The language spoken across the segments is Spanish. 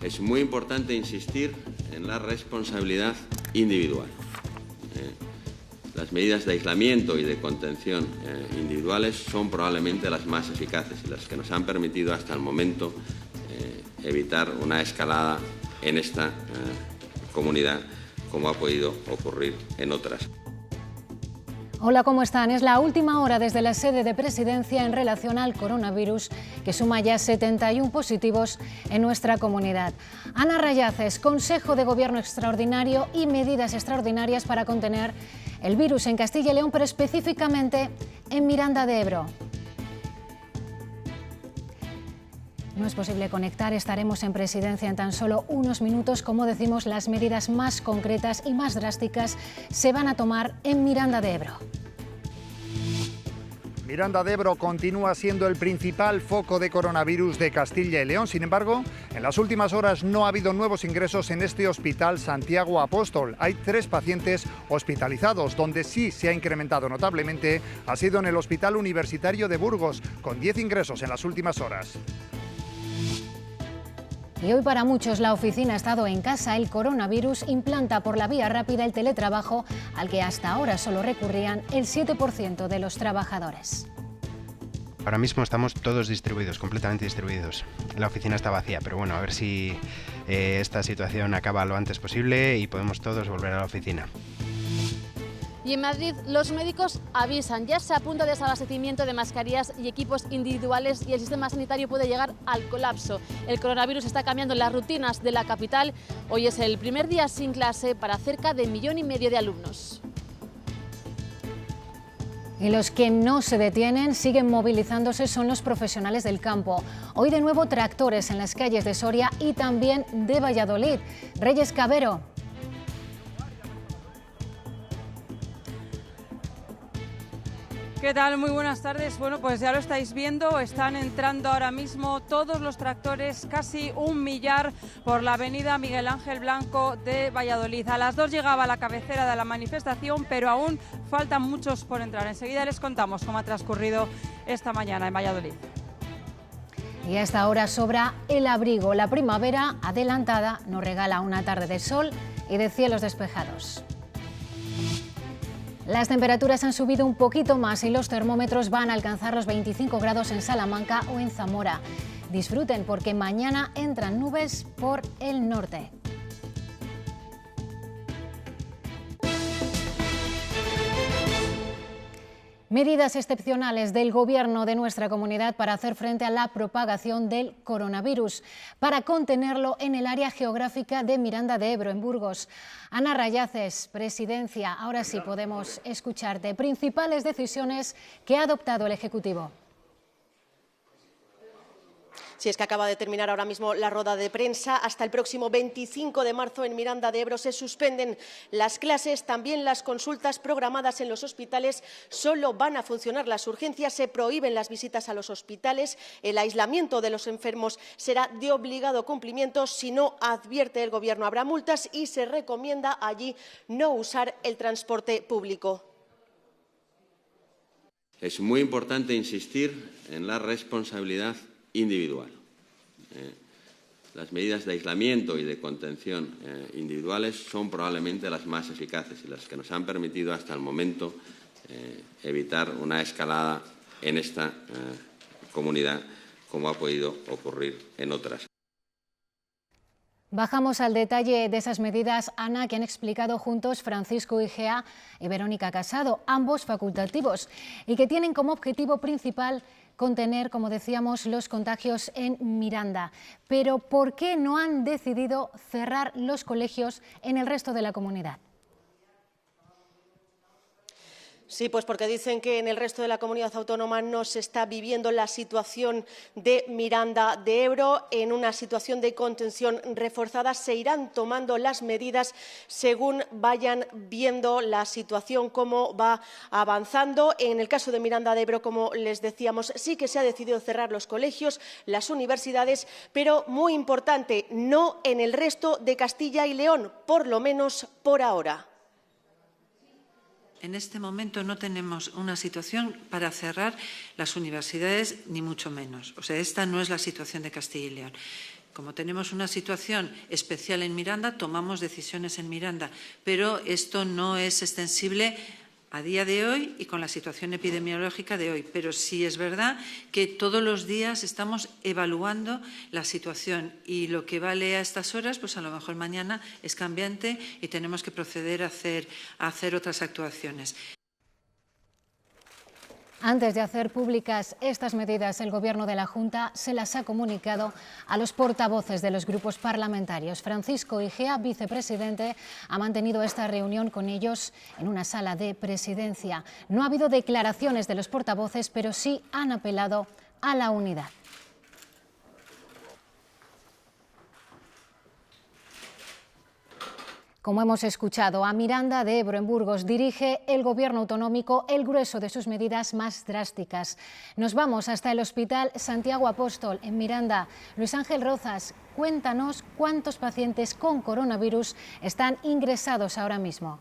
Es muy importante insistir en la responsabilidad individual. Las medidas de aislamiento y de contención individuales son probablemente las más eficaces y las que nos han permitido hasta el momento evitar una escalada en esta comunidad, como ha podido ocurrir en otras. Hola, ¿cómo están? Es la última hora desde la sede de Presidencia en relación al coronavirus, que suma ya 71 positivos en nuestra comunidad. Ana Rayaces, Consejo de Gobierno extraordinario y medidas extraordinarias para contener el virus en Castilla y León, pero específicamente en Miranda de Ebro. No es posible conectar, estaremos en Presidencia en tan solo unos minutos. Como decimos, las medidas más concretas y más drásticas se van a tomar en Miranda de Ebro. Miranda de Ebro continúa siendo el principal foco de coronavirus de Castilla y León. Sin embargo, en las últimas horas no ha habido nuevos ingresos en este hospital Santiago Apóstol. Hay 3 pacientes hospitalizados. Donde sí se ha incrementado notablemente ha sido en el Hospital Universitario de Burgos, con 10 ingresos en las últimas horas. Y hoy para muchos la oficina ha estado en casa. El coronavirus implanta por la vía rápida el teletrabajo, al que hasta ahora solo recurrían el 7% de los trabajadores. Ahora mismo estamos todos distribuidos, completamente distribuidos. La oficina está vacía, pero bueno, a ver si esta situación acaba lo antes posible y podemos todos volver a la oficina. Y en Madrid los médicos avisan, ya se apunta desabastecimiento de mascarillas y equipos individuales y el sistema sanitario puede llegar al colapso. El coronavirus está cambiando las rutinas de la capital. Hoy es el primer día sin clase para cerca de 1,5 millones de alumnos. Y los que no se detienen, siguen movilizándose, son los profesionales del campo. Hoy de nuevo tractores en las calles de Soria y también de Valladolid. Reyes Cabero. ¿Qué tal? Muy buenas tardes. Bueno, pues ya lo estáis viendo, están entrando ahora mismo todos los tractores, casi 1 millar, por la avenida Miguel Ángel Blanco de Valladolid. A las 2 llegaba la cabecera de la manifestación, pero aún faltan muchos por entrar. Enseguida les contamos cómo ha transcurrido esta mañana en Valladolid. Y a esta hora sobra el abrigo. La primavera adelantada nos regala una tarde de sol y de cielos despejados. Las temperaturas han subido un poquito más y los termómetros van a alcanzar los 25 grados en Salamanca o en Zamora. Disfruten porque mañana entran nubes por el norte. Medidas excepcionales del Gobierno de nuestra comunidad para hacer frente a la propagación del coronavirus, para contenerlo en el área geográfica de Miranda de Ebro, en Burgos. Ana Rayaces, Presidencia, ahora sí podemos escucharte. Principales decisiones que ha adoptado el Ejecutivo. Si es que acaba de terminar ahora mismo la rueda de prensa. Hasta el próximo 25 de marzo en Miranda de Ebro se suspenden las clases, también las consultas programadas en los hospitales. Solo van a funcionar las urgencias, se prohíben las visitas a los hospitales. El aislamiento de los enfermos será de obligado cumplimiento. Si no advierte el Gobierno habrá multas y se recomienda allí no usar el transporte público. Es muy importante insistir en la responsabilidad individual. Las medidas de aislamiento y de contención individuales son probablemente las más eficaces y las que nos han permitido hasta el momento evitar una escalada en esta comunidad, como ha podido ocurrir en otras. Bajamos al detalle de esas medidas, Ana, que han explicado juntos Francisco Igea y Verónica Casado, ambos facultativos, y que tienen como objetivo principal contener, como decíamos, los contagios en Miranda. Pero ¿por qué no han decidido cerrar los colegios en el resto de la comunidad? Sí, pues porque dicen que en el resto de la comunidad autónoma no se está viviendo la situación de Miranda de Ebro. En una situación de contención reforzada se irán tomando las medidas según vayan viendo la situación, cómo va avanzando. En el caso de Miranda de Ebro, como les decíamos, sí que se ha decidido cerrar los colegios, las universidades, pero muy importante, no en el resto de Castilla y León, por lo menos por ahora. En este momento no tenemos una situación para cerrar las universidades, ni mucho menos. O sea, esta no es la situación de Castilla y León. Como tenemos una situación especial en Miranda, tomamos decisiones en Miranda, pero esto no es extensible a día de hoy y con la situación epidemiológica de hoy. Pero sí es verdad que todos los días estamos evaluando la situación y lo que vale a estas horas, pues a lo mejor mañana es cambiante y tenemos que proceder a hacer otras actuaciones. Antes de hacer públicas estas medidas, el Gobierno de la Junta se las ha comunicado a los portavoces de los grupos parlamentarios. Francisco Igea, vicepresidente, ha mantenido esta reunión con ellos en una sala de presidencia. No ha habido declaraciones de los portavoces, pero sí han apelado a la unidad. Como hemos escuchado, a Miranda de Ebro, en Burgos, dirige el Gobierno autonómico el grueso de sus medidas más drásticas. Nos vamos hasta el Hospital Santiago Apóstol, en Miranda. Luis Ángel Rozas, cuéntanos cuántos pacientes con coronavirus están ingresados ahora mismo.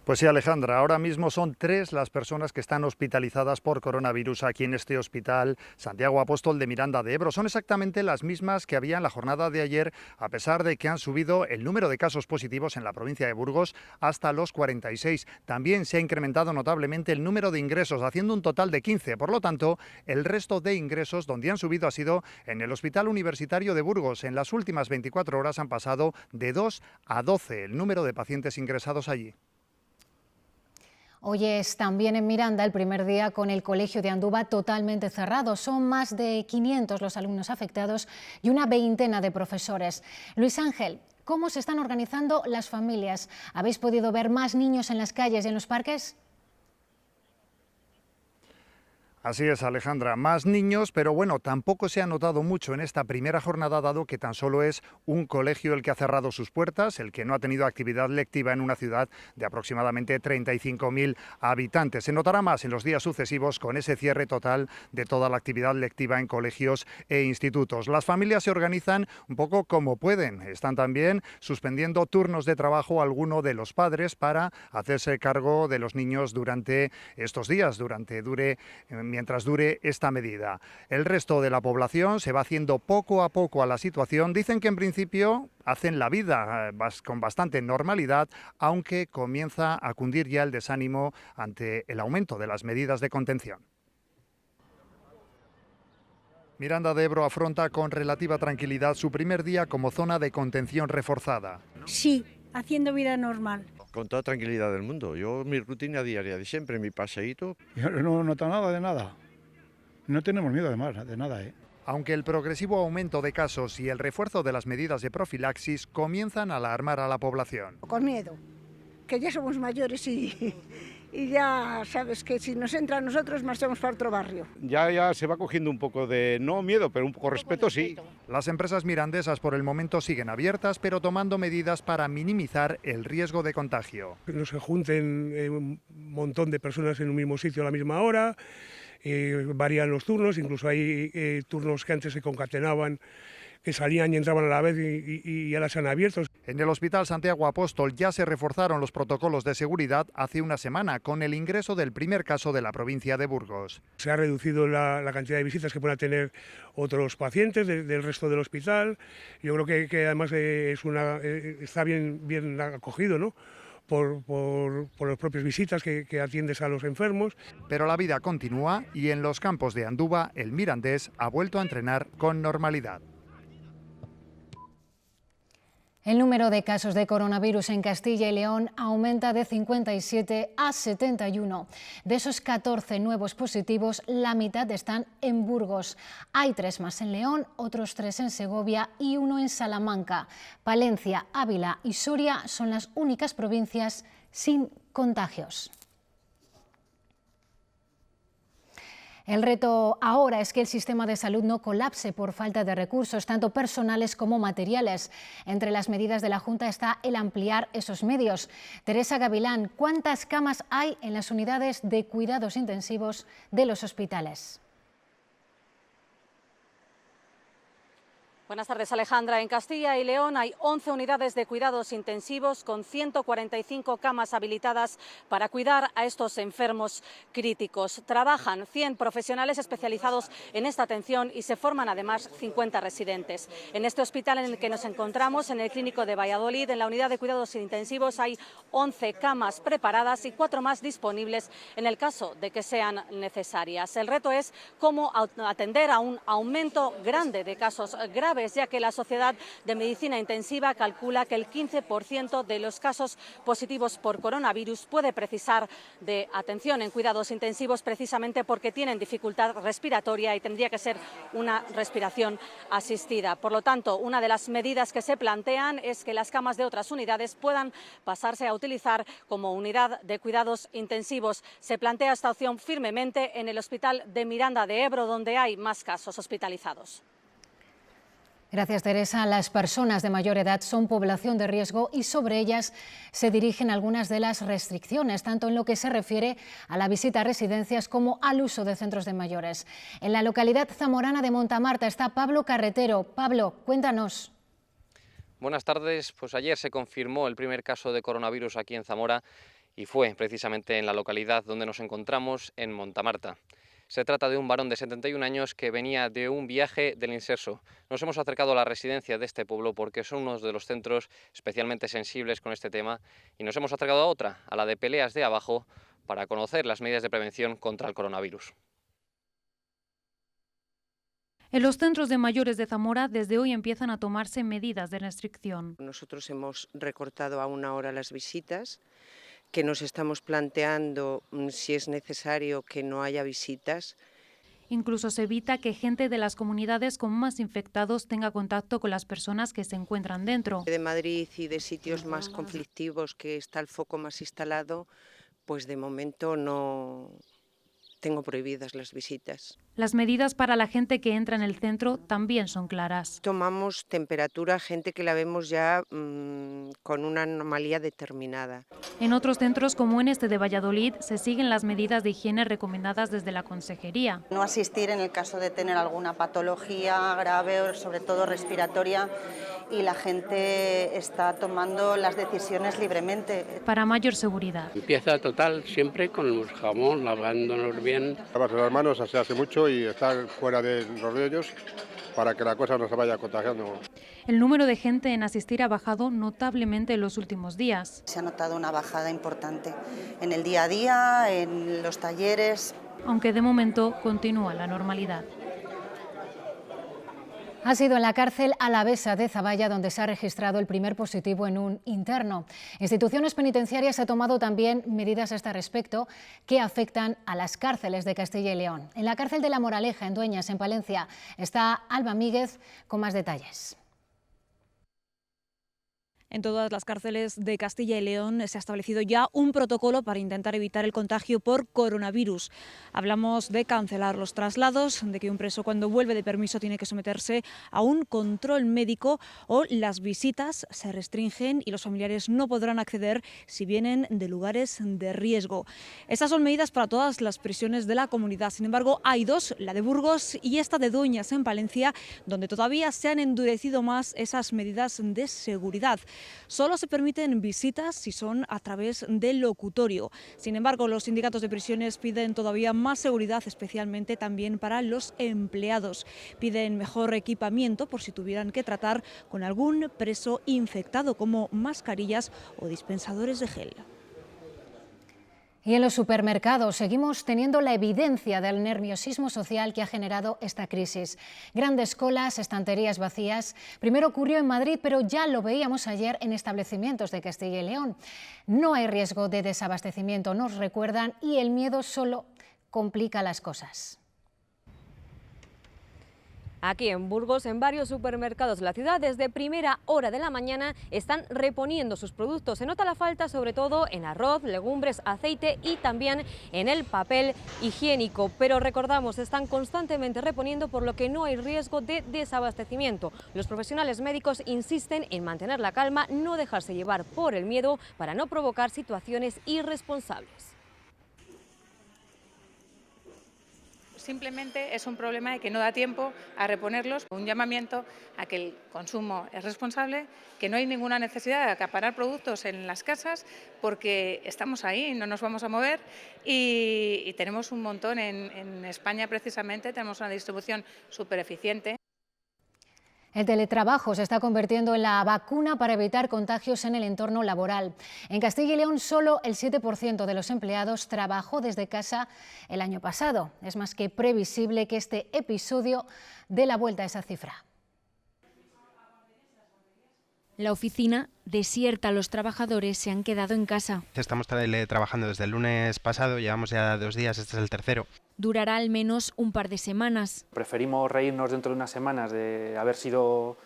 Pues sí, Alejandra, ahora mismo son 3 las personas que están hospitalizadas por coronavirus aquí en este hospital Santiago Apóstol de Miranda de Ebro. Son exactamente las mismas que había en la jornada de ayer, a pesar de que han subido el número de casos positivos en la provincia de Burgos hasta los 46. También se ha incrementado notablemente el número de ingresos, haciendo un total de 15. Por lo tanto, el resto de ingresos donde han subido ha sido en el Hospital Universitario de Burgos. En las últimas 24 horas han pasado de 2 a 12 el número de pacientes ingresados allí. Hoy es también en Miranda el primer día con el Colegio de Andúba totalmente cerrado. Son más de 500 los alumnos afectados y una veintena de profesores. Luis Ángel, ¿cómo se están organizando las familias? ¿Habéis podido ver más niños en las calles y en los parques? Así es, Alejandra, más niños, pero bueno, tampoco se ha notado mucho en esta primera jornada, dado que tan solo es un colegio el que ha cerrado sus puertas, el que no ha tenido actividad lectiva en una ciudad de aproximadamente 35.000 habitantes. Se notará más en los días sucesivos con ese cierre total de toda la actividad lectiva en colegios e institutos. Las familias se organizan un poco como pueden. Están también suspendiendo turnos de trabajo a alguno de los padres para hacerse cargo de los niños durante estos días, mientras dure esta medida. El resto de la población se va haciendo poco a poco a la situación. Dicen que en principio hacen la vida con bastante normalidad, aunque comienza a cundir ya el desánimo ante el aumento de las medidas de contención. Miranda de Ebro afronta con relativa tranquilidad su primer día como zona de contención reforzada. Sí, haciendo vida normal. Con toda tranquilidad del mundo. Yo, mi rutina diaria de siempre, mi paseíto. Yo no noto nada de nada. No tenemos miedo de nada, ¿eh? Aunque el progresivo aumento de casos y el refuerzo de las medidas de profilaxis comienzan a alarmar a la población. Con miedo, que ya somos mayores y ya sabes que si nos entra a nosotros marchamos para otro barrio. Ya se va cogiendo un poco de, no miedo, pero un poco respeto, sí. Las empresas mirandesas por el momento siguen abiertas, pero tomando medidas para minimizar el riesgo de contagio. Que no se junten un montón de personas en un mismo sitio a la misma hora, varían los turnos, incluso hay turnos que antes se concatenaban, que salían y entraban a la vez y ahora se han abierto. En el Hospital Santiago Apóstol ya se reforzaron los protocolos de seguridad hace una semana con el ingreso del primer caso de la provincia de Burgos. Se ha reducido la cantidad de visitas que puedan tener otros pacientes del resto del hospital. Yo creo que además está bien acogido, ¿no? Por las propias visitas que atiendes a los enfermos. Pero la vida continúa y en los campos de Andúba el mirandés ha vuelto a entrenar con normalidad. El número de casos de coronavirus en Castilla y León aumenta de 57 a 71. De esos 14 nuevos positivos, la mitad están en Burgos. Hay 3 más en León, otros 3 en Segovia y 1 en Salamanca. Palencia, Ávila y Soria son las únicas provincias sin contagios. El reto ahora es que el sistema de salud no colapse por falta de recursos, tanto personales como materiales. Entre las medidas de la Junta está el ampliar esos medios. Teresa Gavilán, ¿cuántas camas hay en las unidades de cuidados intensivos de los hospitales? Buenas tardes, Alejandra. En Castilla y León hay 11 unidades de cuidados intensivos con 145 camas habilitadas para cuidar a estos enfermos críticos. Trabajan 100 profesionales especializados en esta atención y se forman además 50 residentes. En este hospital en el que nos encontramos, en el Clínico de Valladolid, en la unidad de cuidados intensivos hay 11 camas preparadas y 4 más disponibles en el caso de que sean necesarias. El reto es cómo atender a un aumento grande de casos graves, ya que la Sociedad de Medicina Intensiva calcula que el 15% de los casos positivos por coronavirus puede precisar de atención en cuidados intensivos precisamente porque tienen dificultad respiratoria y tendría que ser una respiración asistida. Por lo tanto, una de las medidas que se plantean es que las camas de otras unidades puedan pasarse a utilizar como unidad de cuidados intensivos. Se plantea esta opción firmemente en el Hospital de Miranda de Ebro, donde hay más casos hospitalizados. Gracias, Teresa. Las personas de mayor edad son población de riesgo y sobre ellas se dirigen algunas de las restricciones, tanto en lo que se refiere a la visita a residencias como al uso de centros de mayores. En la localidad zamorana de Montamarta está Pablo Carretero. Pablo, cuéntanos. Buenas tardes. Pues ayer se confirmó el primer caso de coronavirus aquí en Zamora y fue precisamente en la localidad donde nos encontramos, en Montamarta. Se trata de un varón de 71 años que venía de un viaje del Inserso. Nos hemos acercado a la residencia de este pueblo porque son uno de los centros especialmente sensibles con este tema y nos hemos acercado a otra, a la de Peleas de Abajo, para conocer las medidas de prevención contra el coronavirus. En los centros de mayores de Zamora desde hoy empiezan a tomarse medidas de restricción. Nosotros hemos recortado a 1 hora las visitas, que nos estamos planteando si es necesario que no haya visitas. Incluso se evita que gente de las comunidades con más infectados tenga contacto con las personas que se encuentran dentro. De Madrid y de sitios más conflictivos que está el foco más instalado, pues de momento no tengo prohibidas las visitas. Las medidas para la gente que entra en el centro también son claras. Tomamos temperatura a gente que la vemos ya con una anomalía determinada. En otros centros, como en este de Valladolid, se siguen las medidas de higiene recomendadas desde la Consejería. No asistir en el caso de tener alguna patología grave, sobre todo respiratoria, y la gente está tomando las decisiones libremente. Para mayor seguridad. Limpieza total, siempre con el jabón, lavándonos bien. Lavarse las manos se hace mucho y estar fuera de los rollos para que la cosa no se vaya contagiando. El número de gente en asistir ha bajado notablemente en los últimos días. Se ha notado una bajada importante en el día a día, en los talleres. Aunque de momento continúa la normalidad. Ha sido en la cárcel alavesa de Zaballa donde se ha registrado el primer positivo en un interno. Instituciones penitenciarias han tomado también medidas a este respecto que afectan a las cárceles de Castilla y León. En la cárcel de La Moraleja, en Dueñas, en Palencia, está Alba Míguez con más detalles. En todas las cárceles de Castilla y León se ha establecido ya un protocolo para intentar evitar el contagio por coronavirus. Hablamos de cancelar los traslados, de que un preso cuando vuelve de permiso tiene que someterse a un control médico o las visitas se restringen y los familiares no podrán acceder si vienen de lugares de riesgo. Estas son medidas para todas las prisiones de la comunidad. Sin embargo, hay dos, la de Burgos y esta de Dueñas en Palencia, donde todavía se han endurecido más esas medidas de seguridad. Solo se permiten visitas si son a través del locutorio. Sin embargo, los sindicatos de prisiones piden todavía más seguridad, especialmente también para los empleados. Piden mejor equipamiento por si tuvieran que tratar con algún preso infectado, como mascarillas o dispensadores de gel. Y en los supermercados seguimos teniendo la evidencia del nerviosismo social que ha generado esta crisis. Grandes colas, estanterías vacías. Primero ocurrió en Madrid, pero ya lo veíamos ayer en establecimientos de Castilla y León. No hay riesgo de desabastecimiento, nos recuerdan, y el miedo solo complica las cosas. Aquí en Burgos, en varios supermercados de la ciudad, desde primera hora de la mañana están reponiendo sus productos. Se nota la falta sobre todo en arroz, legumbres, aceite y también en el papel higiénico. Pero recordamos, están constantemente reponiendo, por lo que no hay riesgo de desabastecimiento. Los profesionales médicos insisten en mantener la calma, no dejarse llevar por el miedo para no provocar situaciones irresponsables. Simplemente es un problema de que no da tiempo a reponerlos. Un llamamiento a que el consumo es responsable, que no hay ninguna necesidad de acaparar productos en las casas porque estamos ahí, no nos vamos a mover y tenemos un montón en España precisamente, tenemos una distribución súper eficiente. El teletrabajo se está convirtiendo en la vacuna para evitar contagios en el entorno laboral. En Castilla y León, solo el 7% de los empleados trabajó desde casa el año pasado. Es más que previsible que este episodio dé la vuelta a esa cifra. La oficina desierta, los trabajadores se han quedado en casa. Estamos trabajando desde el lunes pasado, llevamos ya 2 días, este es el tercero. Durará al menos un par de semanas. Preferimos reírnos dentro de unas semanas de haber sido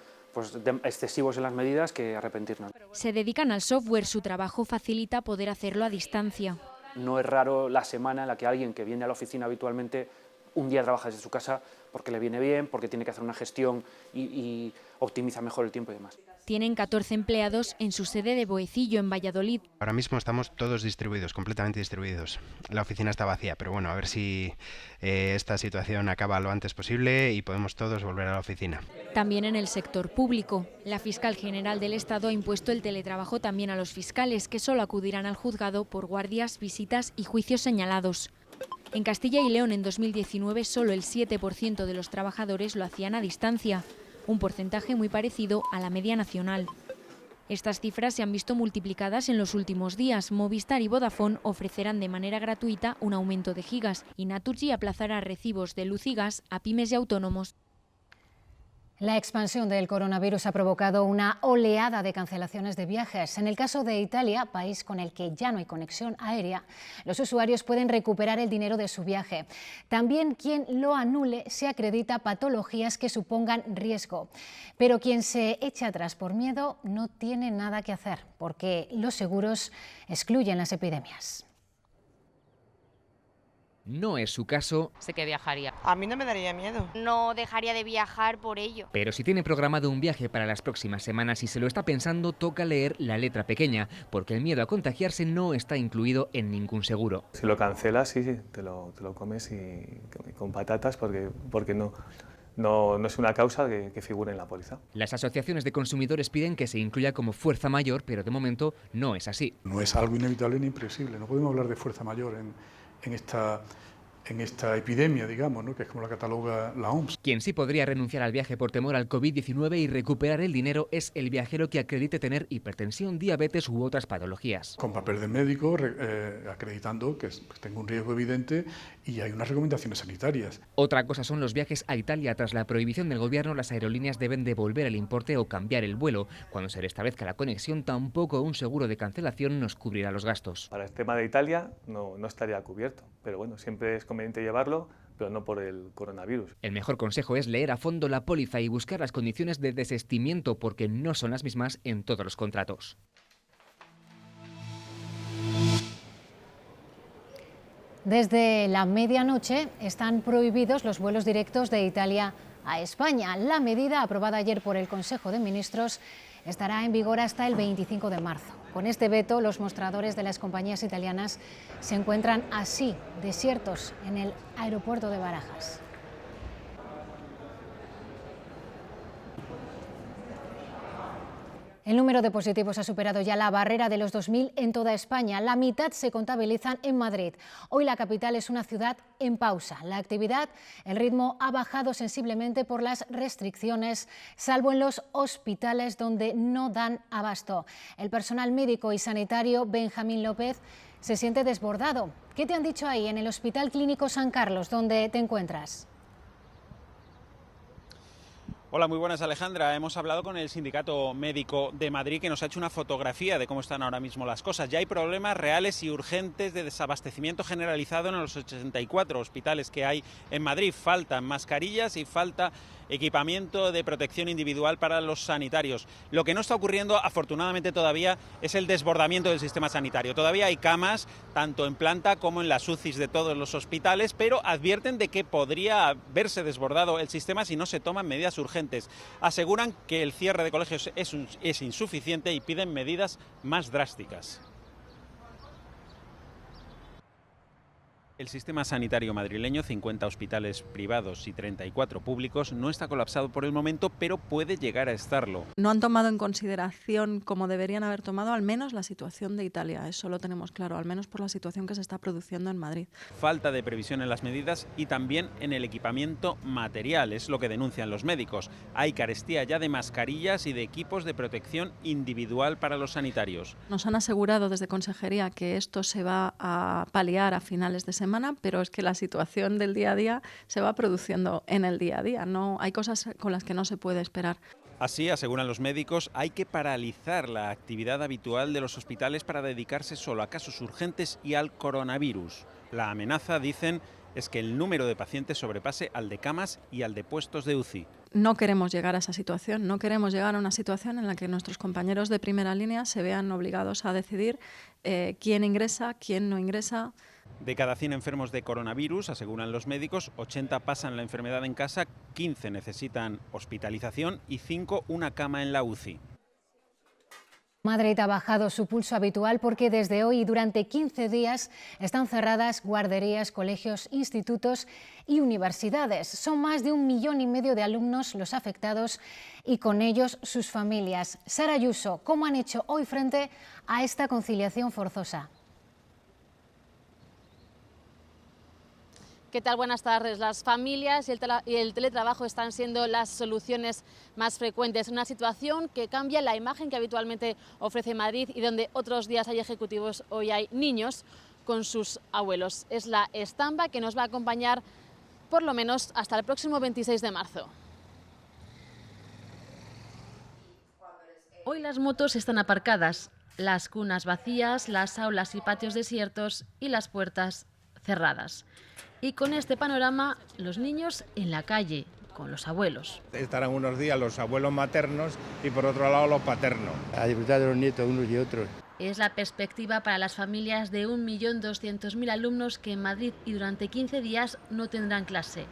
excesivos en las medidas que arrepentirnos. Se dedican al software, su trabajo facilita poder hacerlo a distancia. No es raro la semana en la que alguien que viene a la oficina habitualmente un día trabaja desde su casa porque le viene bien, porque tiene que hacer una gestión y optimiza mejor el tiempo y demás. Tienen 14 empleados en su sede de Boecillo, en Valladolid. Ahora mismo estamos todos distribuidos, completamente distribuidos. La oficina está vacía, pero bueno, a ver si esta situación acaba lo antes posible y podemos todos volver a la oficina. También en el sector público. La fiscal general del Estado ha impuesto el teletrabajo también a los fiscales, que solo acudirán al juzgado por guardias, visitas y juicios señalados. En Castilla y León, en 2019, solo el 7% de los trabajadores lo hacían a distancia, un porcentaje muy parecido a la media nacional. Estas cifras se han visto multiplicadas en los últimos días. Movistar y Vodafone ofrecerán de manera gratuita un aumento de gigas y Naturgy aplazará recibos de luz y gas a pymes y autónomos. La expansión del coronavirus ha provocado una oleada de cancelaciones de viajes. En el caso de Italia, país con el que ya no hay conexión aérea, los usuarios pueden recuperar el dinero de su viaje. También quien lo anule se acredita patologías que supongan riesgo. Pero quien se echa atrás por miedo no tiene nada que hacer, porque los seguros excluyen las epidemias. No es su caso. Sé que viajaría. A mí no me daría miedo. No dejaría de viajar por ello. Pero si tiene programado un viaje para las próximas semanas y se lo está pensando, toca leer la letra pequeña, porque el miedo a contagiarse no está incluido en ningún seguro. Si lo cancelas, sí, te lo comes y con patatas, porque no es una causa que figure en la póliza. Las asociaciones de consumidores piden que se incluya como fuerza mayor, pero de momento no es así. No es algo inevitable ni imprevisible. No podemos hablar de fuerza mayor en esta epidemia, digamos, ¿no?, que es como la cataloga la OMS. Quien sí podría renunciar al viaje por temor al COVID-19 y recuperar el dinero es el viajero que acredite tener hipertensión, diabetes u otras patologías. Con papel de médico, acreditando que tengo un riesgo evidente y hay unas recomendaciones sanitarias. Otra cosa son los viajes a Italia. Tras la prohibición del gobierno, las aerolíneas deben devolver el importe o cambiar el vuelo. Cuando se restablezca la conexión, tampoco un seguro de cancelación nos cubrirá los gastos. Para el tema de Italia no estaría cubierto, pero bueno, siempre es conveniente llevarlo, pero no por el coronavirus. El mejor consejo es leer a fondo la póliza y buscar las condiciones de desistimiento, porque no son las mismas en todos los contratos. Desde la medianoche están prohibidos los vuelos directos de Italia a España. La medida, aprobada ayer por el Consejo de Ministros, estará en vigor hasta el 25 de marzo. Con este veto, los mostradores de las compañías italianas se encuentran así, desiertos, en el aeropuerto de Barajas. El número de positivos ha superado ya la barrera de los 2.000 en toda España. La mitad se contabilizan en Madrid. Hoy la capital es una ciudad en pausa. La actividad, el ritmo ha bajado sensiblemente por las restricciones, salvo en los hospitales donde no dan abasto. El personal médico y sanitario, Benjamín López, se siente desbordado. ¿Qué te han dicho ahí en el Hospital Clínico San Carlos, donde te encuentras? Hola, muy buenas, Alejandra. Hemos hablado con el Sindicato Médico de Madrid, que nos ha hecho una fotografía de cómo están ahora mismo las cosas. Ya hay problemas reales y urgentes de desabastecimiento generalizado en los 84 hospitales que hay en Madrid. Faltan mascarillas y falta equipamiento de protección individual para los sanitarios. Lo que no está ocurriendo, afortunadamente todavía, es el desbordamiento del sistema sanitario. Todavía hay camas, tanto en planta como en las UCIs de todos los hospitales, pero advierten de que podría verse desbordado el sistema si no se toman medidas urgentes. Aseguran que el cierre de colegios es insuficiente y piden medidas más drásticas. El sistema sanitario madrileño, 50 hospitales privados y 34 públicos, no está colapsado por el momento, pero puede llegar a estarlo. No han tomado en consideración, como deberían haber tomado, al menos la situación de Italia. Eso lo tenemos claro, al menos por la situación que se está produciendo en Madrid. Falta de previsión en las medidas y también en el equipamiento material, es lo que denuncian los médicos. Hay carestía ya de mascarillas y de equipos de protección individual para los sanitarios. Nos han asegurado desde Consejería que esto se va a paliar a finales de semana, pero es que la situación del día a día se va produciendo en el día a día. No, hay cosas con las que no se puede esperar. Así, aseguran los médicos, hay que paralizar la actividad habitual de los hospitales para dedicarse solo a casos urgentes y al coronavirus. La amenaza, dicen, es que el número de pacientes sobrepase al de camas y al de puestos de UCI. No queremos llegar a esa situación, no queremos llegar a una situación en la que nuestros compañeros de primera línea se vean obligados a decidir quién ingresa, quién no ingresa. De cada 100 enfermos de coronavirus, aseguran los médicos, 80 pasan la enfermedad en casa, 15 necesitan hospitalización y 5 una cama en la UCI. Madrid ha bajado su pulso habitual porque desde hoy y durante 15 días están cerradas guarderías, colegios, institutos y universidades. Son más de 1,5 millones de alumnos los afectados y con ellos sus familias. Sara Ayuso, ¿cómo han hecho hoy frente a esta conciliación forzosa? ¿Qué tal? Buenas tardes. Las familias y el teletrabajo están siendo las soluciones más frecuentes. Una situación que cambia la imagen que habitualmente ofrece Madrid y donde otros días hay ejecutivos, hoy hay niños con sus abuelos. Es la estampa que nos va a acompañar por lo menos hasta el próximo 26 de marzo. Hoy las motos están aparcadas, las cunas vacías, las aulas y patios desiertos y las puertas cerradas. Y con este panorama, los niños en la calle, con los abuelos. Estarán unos días los abuelos maternos y por otro lado los paternos. A disfrutar de los nietos unos y otros. Es la perspectiva para las familias de 1.200.000 alumnos que en Madrid y durante 15 días no tendrán clase.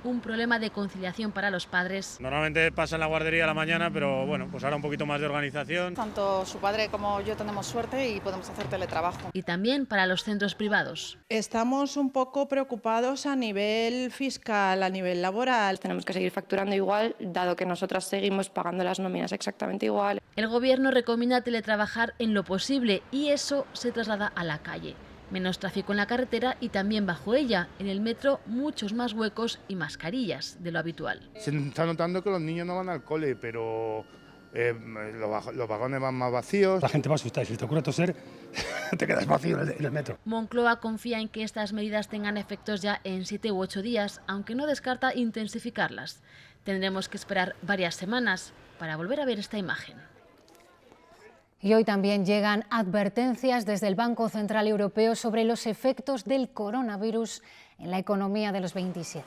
Un problema de conciliación para los padres. Normalmente pasa en la guardería a la mañana, pero bueno, pues ahora un poquito más de organización. Tanto su padre como yo tenemos suerte y podemos hacer teletrabajo. Y también para los centros privados. Estamos un poco preocupados a nivel fiscal, a nivel laboral. Tenemos que seguir facturando igual, dado que nosotras seguimos pagando las nóminas exactamente igual. El gobierno recomienda teletrabajar en lo posible y eso se traslada a la calle. Menos tráfico en la carretera y también bajo ella, en el metro, muchos más huecos y mascarillas de lo habitual. Se está notando que los niños no van al cole, pero los vagones van más vacíos. La gente va asustada y si te ocurre toser, te quedas vacío en el metro. Moncloa confía en que estas medidas tengan efectos ya en 7 u 8 días, aunque no descarta intensificarlas. Tendremos que esperar varias semanas para volver a ver esta imagen. Y hoy también llegan advertencias desde el Banco Central Europeo sobre los efectos del coronavirus en la economía de los 27.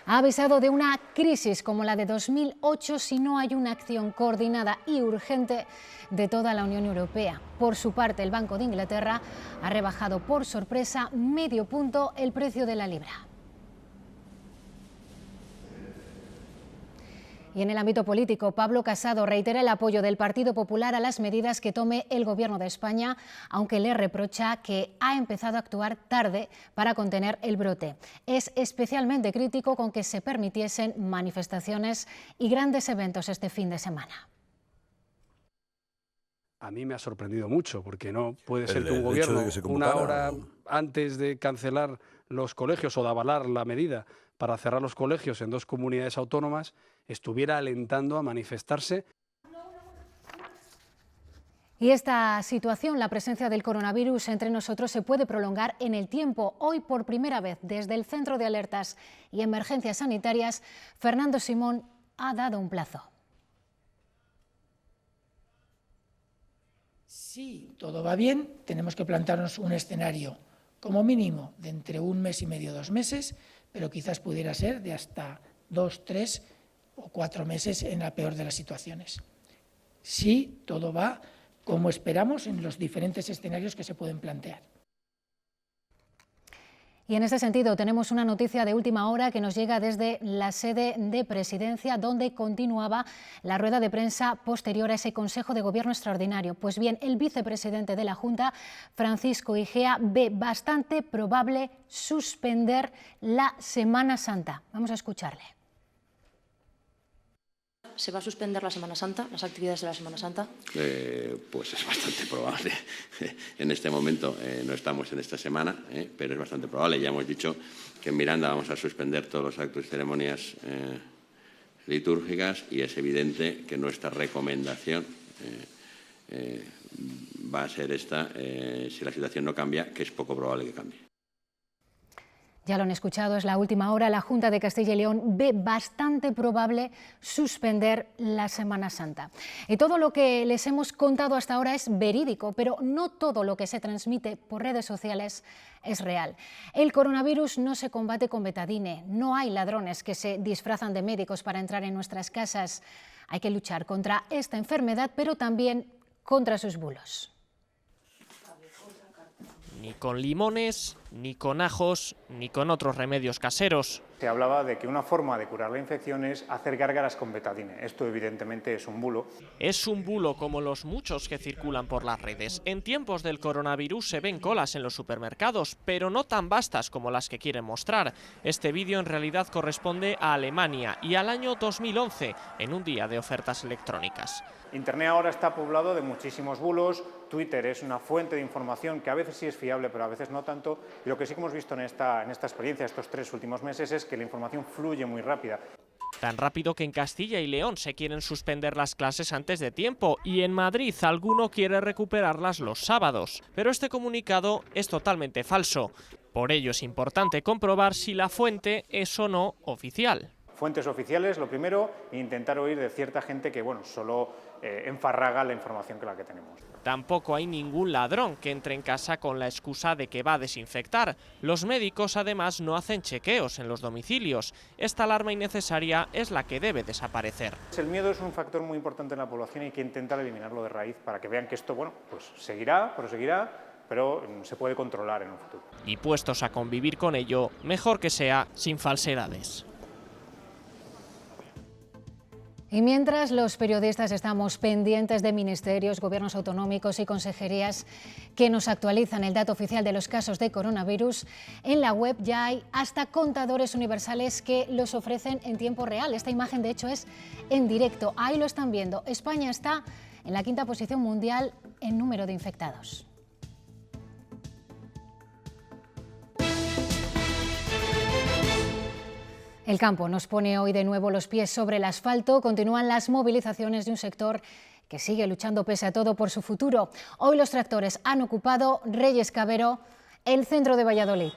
Ha avisado de una crisis como la de 2008 si no hay una acción coordinada y urgente de toda la Unión Europea. Por su parte, el Banco de Inglaterra ha rebajado por sorpresa medio punto el precio de la libra. Y en el ámbito político, Pablo Casado reitera el apoyo del Partido Popular a las medidas que tome el Gobierno de España, aunque le reprocha que ha empezado a actuar tarde para contener el brote. Es especialmente crítico con que se permitiesen manifestaciones y grandes eventos este fin de semana. A mí me ha sorprendido mucho, porque no puede ser que un gobierno, una hora antes de cancelar los colegios o de avalar la medida para cerrar los colegios en 2 comunidades autónomas, estuviera alentando a manifestarse. Y esta situación, la presencia del coronavirus entre nosotros, se puede prolongar en el tiempo. Hoy, por primera vez, desde el Centro de Alertas y Emergencias Sanitarias, Fernando Simón ha dado un plazo. Si todo va bien, tenemos que plantearnos un escenario como mínimo de entre 1 mes y medio, 2 meses, pero quizás pudiera ser de hasta 2, 3 o 4 meses en la peor de las situaciones. Si todo va como esperamos en los diferentes escenarios que se pueden plantear. Y en este sentido tenemos una noticia de última hora que nos llega desde la sede de Presidencia, donde continuaba la rueda de prensa posterior a ese Consejo de Gobierno extraordinario. Pues bien, el vicepresidente de la Junta, Francisco Igea, ve bastante probable suspender la Semana Santa. Vamos a escucharle. ¿Se va a suspender la Semana Santa, las actividades de la Semana Santa? Pues es bastante probable. En este momento no estamos en esta semana, pero es bastante probable. Ya hemos dicho que en Miranda vamos a suspender todos los actos y ceremonias litúrgicas y es evidente que nuestra recomendación va a ser esta, si la situación no cambia, que es poco probable que cambie. Ya lo han escuchado, es la última hora. La Junta de Castilla y León ve bastante probable suspender la Semana Santa. Y todo lo que les hemos contado hasta ahora es verídico, pero no todo lo que se transmite por redes sociales es real. El coronavirus no se combate con betadine, no hay ladrones que se disfrazan de médicos para entrar en nuestras casas. Hay que luchar contra esta enfermedad, pero también contra sus bulos. Ni con limones, ni con ajos, ni con otros remedios caseros. Se hablaba de que una forma de curar la infección es hacer gárgaras con betadine. Esto evidentemente es un bulo. Es un bulo como los muchos que circulan por las redes. En tiempos del coronavirus se ven colas en los supermercados, pero no tan vastas como las que quieren mostrar. Este vídeo en realidad corresponde a Alemania y al año 2011, en un día de ofertas electrónicas. Internet ahora está poblado de muchísimos bulos. Twitter es una fuente de información que a veces sí es fiable, pero a veces no tanto. Y lo que sí que hemos visto en esta experiencia, estos 3 últimos meses, es que la información fluye muy rápida. Tan rápido que en Castilla y León se quieren suspender las clases antes de tiempo y en Madrid alguno quiere recuperarlas los sábados. Pero este comunicado es totalmente falso. Por ello es importante comprobar si la fuente es o no oficial. Fuentes oficiales, lo primero, e intentar oír de cierta gente que solo enfarraga la información que tenemos. Tampoco hay ningún ladrón que entre en casa con la excusa de que va a desinfectar. Los médicos además no hacen chequeos en los domicilios. Esta alarma innecesaria es la que debe desaparecer. El miedo es un factor muy importante en la población y hay que intentar eliminarlo de raíz para que vean que esto pues seguirá, pero se puede controlar en un futuro. Y puestos a convivir con ello, mejor que sea sin falsedades. Y mientras los periodistas estamos pendientes de ministerios, gobiernos autonómicos y consejerías que nos actualizan el dato oficial de los casos de coronavirus, en la web ya hay hasta contadores universales que los ofrecen en tiempo real. Esta imagen, de hecho, es en directo. Ahí lo están viendo. España está en la 5ª posición mundial en número de infectados. El campo nos pone hoy de nuevo los pies sobre el asfalto. Continúan las movilizaciones de un sector que sigue luchando pese a todo por su futuro. Hoy los tractores han ocupado Reyes Cabero, el centro de Valladolid.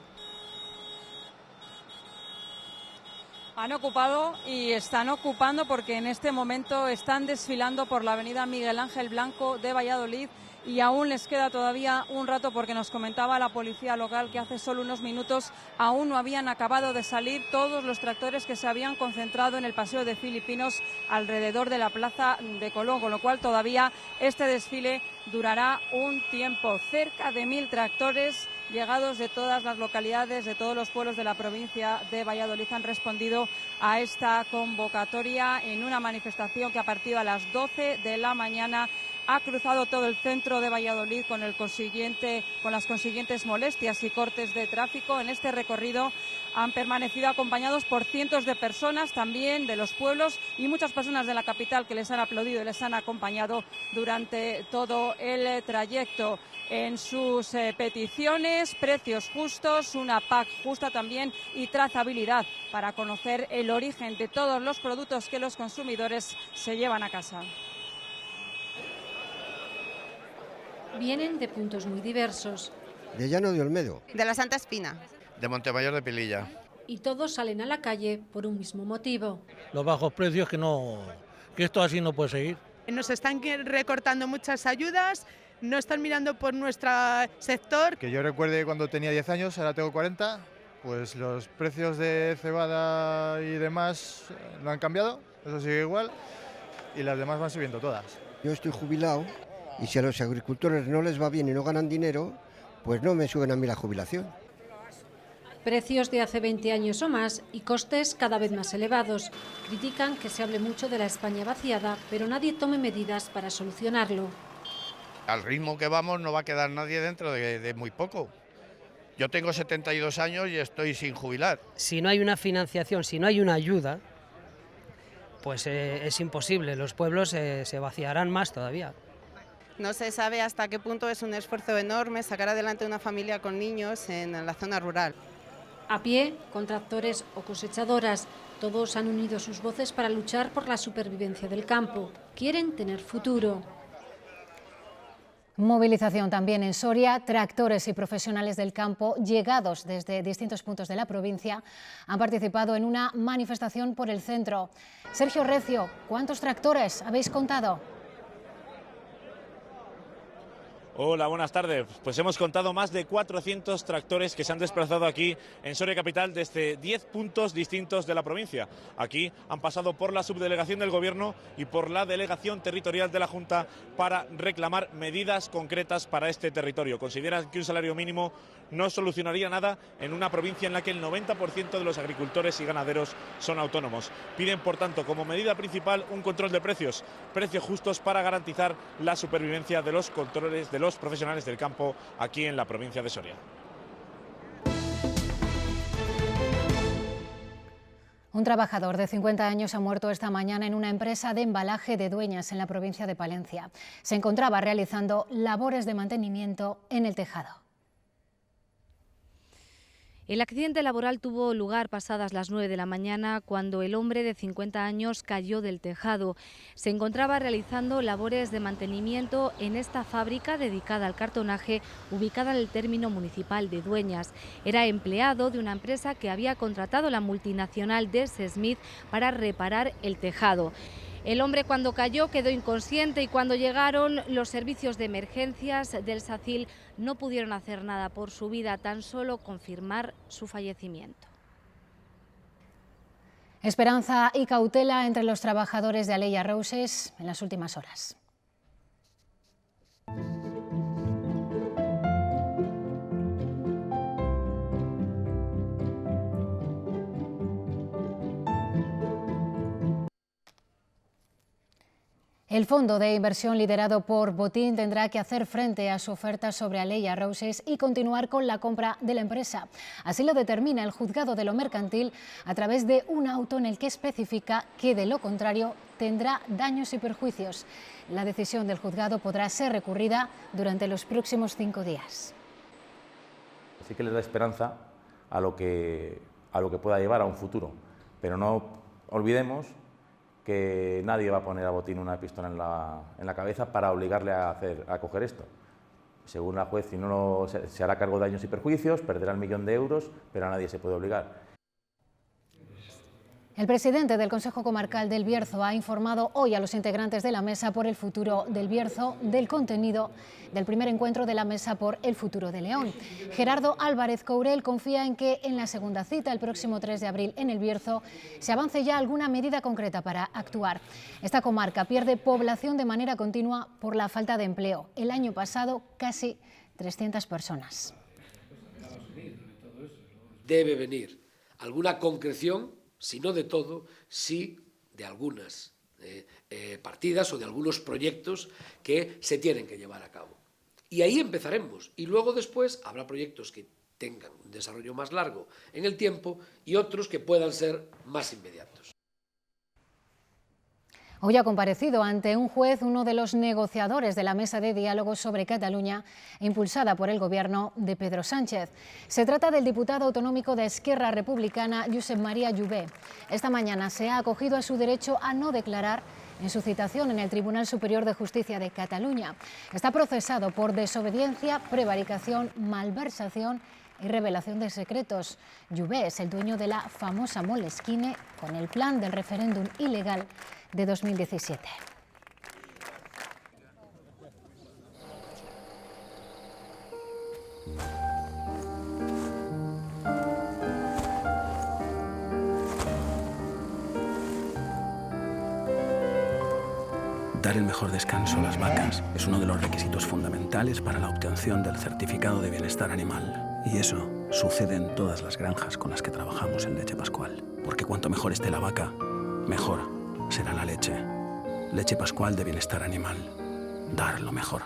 Han ocupado y están ocupando porque en este momento están desfilando por la avenida Miguel Ángel Blanco de Valladolid y aún les queda todavía un rato porque nos comentaba la policía local que hace solo unos minutos aún no habían acabado de salir todos los tractores que se habían concentrado en el Paseo de Filipinos alrededor de la Plaza de Colón, con lo cual todavía este desfile durará un tiempo. Cerca de 1000 tractores llegados de todas las localidades, de todos los pueblos de la provincia de Valladolid han respondido a esta convocatoria en una manifestación que a partir de las 12 de la mañana ha cruzado todo el centro de Valladolid con las consiguientes molestias y cortes de tráfico. En este recorrido han permanecido acompañados por cientos de personas también de los pueblos y muchas personas de la capital que les han aplaudido y les han acompañado durante todo el trayecto. En sus peticiones, precios justos, una PAC justa también y trazabilidad para conocer el origen de todos los productos que los consumidores se llevan a casa. Vienen de puntos muy diversos. De Llano de Olmedo. De la Santa Espina. De Montemayor de Pililla. Y todos salen a la calle por un mismo motivo. Los bajos precios, que esto así no puede seguir. Nos están recortando muchas ayudas, no están mirando por nuestro sector. Que yo recuerde cuando tenía 10 años, ahora tengo 40, pues los precios de cebada y demás no han cambiado, eso sigue igual, y las demás van subiendo todas. Yo estoy jubilado. Y si a los agricultores no les va bien y no ganan dinero, pues no me suben a mí la jubilación. Precios de hace 20 años o más y costes cada vez más elevados. Critican que se hable mucho de la España vaciada, pero nadie tome medidas para solucionarlo. Al ritmo que vamos no va a quedar nadie dentro de muy poco. Yo tengo 72 años y estoy sin jubilar. Si no hay una financiación, si no hay una ayuda, pues es imposible. Los pueblos se vaciarán más todavía. No se sabe hasta qué punto es un esfuerzo enorme sacar adelante una familia con niños en la zona rural. A pie, con tractores o cosechadoras, todos han unido sus voces para luchar por la supervivencia del campo. Quieren tener futuro. Movilización también en Soria. Tractores y profesionales del campo llegados desde distintos puntos de la provincia han participado en una manifestación por el centro. Sergio Recio, ¿cuántos tractores habéis contado? Hola, buenas tardes. Pues hemos contado más de 400 tractores que se han desplazado aquí en Soria capital desde 10 puntos distintos de la provincia. Aquí han pasado por la subdelegación del Gobierno y por la delegación territorial de la Junta para reclamar medidas concretas para este territorio. Consideran que un salario mínimo no solucionaría nada en una provincia en la que el 90% de los agricultores y ganaderos son autónomos. Piden, por tanto, como medida principal un control de precios justos para garantizar la supervivencia de los controles de los profesionales del campo aquí en la provincia de Soria. Un trabajador de 50 años ha muerto esta mañana en una empresa de embalaje de Dueñas en la provincia de Palencia. Se encontraba realizando labores de mantenimiento en el tejado. El accidente laboral tuvo lugar pasadas las 9 de la mañana cuando el hombre de 50 años cayó del tejado. Se encontraba realizando labores de mantenimiento en esta fábrica dedicada al cartonaje ubicada en el término municipal de Dueñas. Era empleado de una empresa que había contratado la multinacional DS Smith para reparar el tejado. El hombre, cuando cayó, quedó inconsciente y cuando llegaron los servicios de emergencias del SACIL no pudieron hacer nada por su vida, tan solo confirmar su fallecimiento. Esperanza y cautela entre los trabajadores de Aleya Roses en las últimas horas. El fondo de inversión liderado por Botín tendrá que hacer frente a su oferta sobre Aleya Roses y continuar con la compra de la empresa. Así lo determina el juzgado de lo mercantil a través de un auto en el que especifica que, de lo contrario, tendrá daños y perjuicios. La decisión del juzgado podrá ser recurrida durante los próximos 5 días. Sí que les da esperanza a lo que pueda llevar a un futuro, pero no olvidemos que nadie va a poner a Botín una pistola en la cabeza para obligarle a coger esto. Según la juez, si no se hará cargo de daños y perjuicios, perderá el 1 millón de euros, pero a nadie se puede obligar. El presidente del Consejo Comarcal del Bierzo ha informado hoy a los integrantes de la Mesa por el Futuro del Bierzo del contenido del primer encuentro de la Mesa por el Futuro de León. Gerardo Álvarez Courel confía en que en la segunda cita, el próximo 3 de abril en el Bierzo, se avance ya alguna medida concreta para actuar. Esta comarca pierde población de manera continua por la falta de empleo. El año pasado, casi 300 personas. Debe venir alguna concreción, si no de todo, sí de algunas partidas o de algunos proyectos que se tienen que llevar a cabo. Y ahí empezaremos. Y luego después habrá proyectos que tengan un desarrollo más largo en el tiempo y otros que puedan ser más inmediatos. Hoy ha comparecido ante un juez uno de los negociadores de la mesa de diálogo sobre Cataluña, impulsada por el gobierno de Pedro Sánchez. Se trata del diputado autonómico de Esquerra Republicana, Josep María Jové. Esta mañana se ha acogido a su derecho a no declarar en su citación en el Tribunal Superior de Justicia de Cataluña. Está procesado por desobediencia, prevaricación, malversación y revelación de secretos. Jové es el dueño de la famosa Moleskine con el plan del referéndum ilegal de 2017. Dar el mejor descanso a las vacas es uno de los requisitos fundamentales para la obtención del certificado de bienestar animal. Y eso sucede en todas las granjas con las que trabajamos en Leche Pascual. Porque cuanto mejor esté la vaca, mejor será la leche. Leche Pascual de bienestar animal. Dar lo mejor.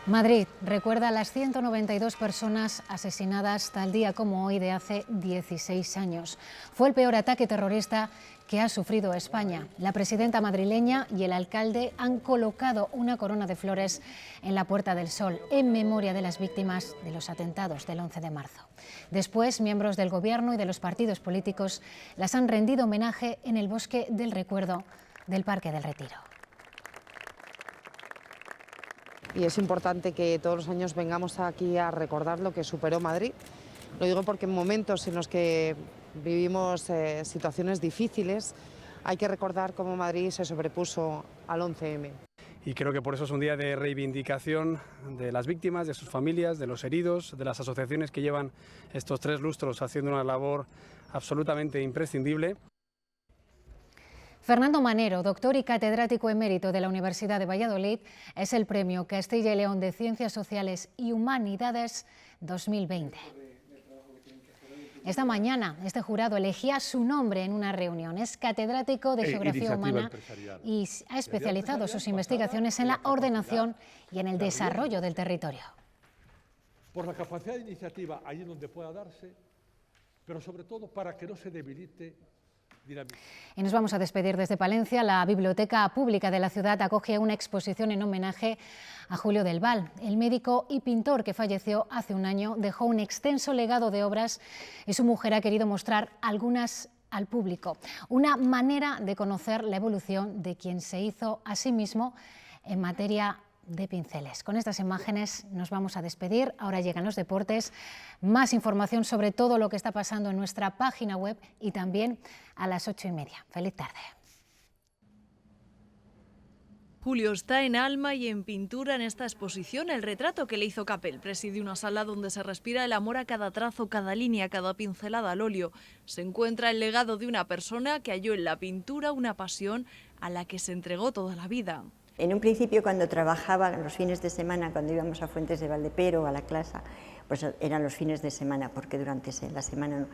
Madrid recuerda a las 192 personas asesinadas tal día como hoy de hace 16 años. Fue el peor ataque terrorista que ha sufrido España. La presidenta madrileña y el alcalde han colocado una corona de flores en la Puerta del Sol en memoria de las víctimas de los atentados del 11 de marzo. Después, miembros del Gobierno y de los partidos políticos las han rendido homenaje en el Bosque del Recuerdo del Parque del Retiro. Y es importante que todos los años vengamos aquí a recordar lo que superó Madrid. Lo digo porque en momentos en los que vivimos situaciones difíciles, hay que recordar cómo Madrid se sobrepuso al 11M. Y creo que por eso es un día de reivindicación de las víctimas, de sus familias, de los heridos, de las asociaciones que llevan estos 3 lustros haciendo una labor absolutamente imprescindible. Fernando Manero, doctor y catedrático emérito de la Universidad de Valladolid, es el premio Castilla y León de Ciencias Sociales y Humanidades 2020. Esta mañana este jurado elegía su nombre en una reunión. Es catedrático de Geografía Humana y ha especializado sus investigaciones en la ordenación y en el desarrollo del territorio. Por la capacidad de iniciativa allí donde pueda darse, pero sobre todo para que no se debilite. Y nos vamos a despedir desde Palencia. La Biblioteca Pública de la ciudad acoge una exposición en homenaje a Julio del Val. El médico y pintor que falleció hace un año dejó un extenso legado de obras y su mujer ha querido mostrar algunas al público. Una manera de conocer la evolución de quien se hizo a sí mismo en materia de pinceles. Con estas imágenes nos vamos a despedir. Ahora llegan los deportes. Más información sobre todo lo que está pasando en nuestra página web y también a las 8:30. Feliz tarde. Julio está en alma y en pintura en esta exposición. El retrato que le hizo Capel preside una sala donde se respira el amor a cada trazo, cada línea, cada pincelada al óleo. Se encuentra el legado de una persona que halló en la pintura una pasión a la que se entregó toda la vida. En un principio, cuando trabajaba los fines de semana, cuando íbamos a Fuentes de Valdepero o a la clase, pues eran los fines de semana, porque durante la semana no.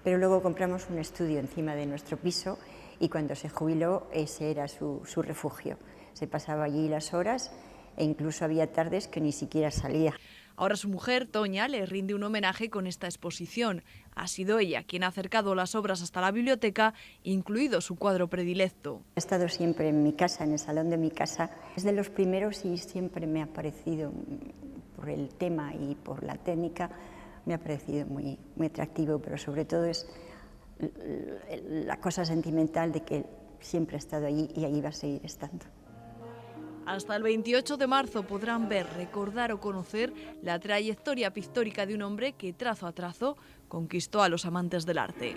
Pero luego compramos un estudio encima de nuestro piso y cuando se jubiló ese era su refugio. Se pasaba allí las horas e incluso había tardes que ni siquiera salía. Ahora su mujer, Toña, le rinde un homenaje con esta exposición. Ha sido ella quien ha acercado las obras hasta la biblioteca, incluido su cuadro predilecto. Ha estado siempre en mi casa, en el salón de mi casa. Es de los primeros y siempre me ha parecido, por el tema y por la técnica, me ha parecido muy atractivo, pero sobre todo es la cosa sentimental de que siempre ha estado allí y allí va a seguir estando. Hasta el 28 de marzo podrán ver, recordar o conocer la trayectoria pictórica de un hombre que trazo a trazo conquistó a los amantes del arte.